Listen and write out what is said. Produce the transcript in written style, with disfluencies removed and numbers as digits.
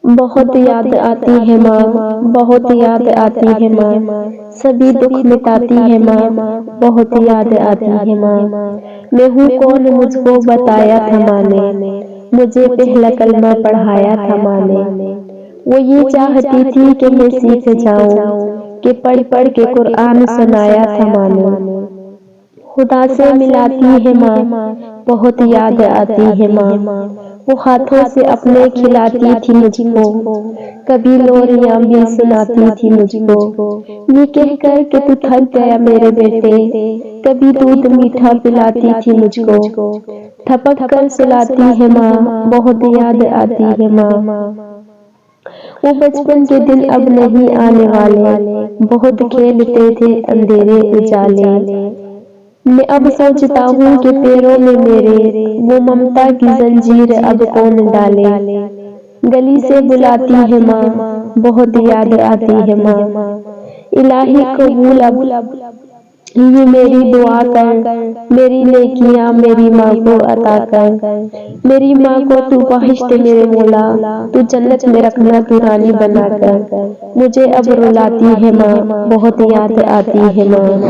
बहुत याद आती है माँ, बहुत याद आती है माँ, सभी दुख मिटाती है माँ, बहुत याद आती है माँ। मैं हूँ कौन मुझको बताया था माँ ने, मुझे पहला कलमा पढ़ाया था माँ ने। वो ये चाहती थी कि मैं सीख जाऊँ, कि पढ़ पढ़ के कुरान सुनाया था माँ ने। खुदा से मिलाती है माँ, बहुत याद आती है माँ। वो हाथों से अपने खिलाती थी मुझको, कभी लोरियां भी सुनाती थी मुझको। ये कहकर कि तू थक गया मेरे बेटे, कभी दूध मीठा पिलाती थी मुझको। थपक कर सुलाती है माँ, बहुत याद आती है माँ। वो बचपन के दिन अब नहीं आने वाले, बहुत खेलते थे अंधेरे उजाले। मैं अब सोचता हूँ कि पैरों में मेरे वो ममता की जंजीर अब कौन डाले। गली से बुलाती है माँ, बहुत याद आती है माँ। इलाही कबूल अब ये मेरी दुआ कर, मेरी नेकियां मेरी माँ को अता कर। मेरी माँ को तू बख्श मेरे मौला, तू जन्नत में रखना तू रानी बनाकर। मुझे अब रुलाती है माँ, बहुत याद आती है माँ।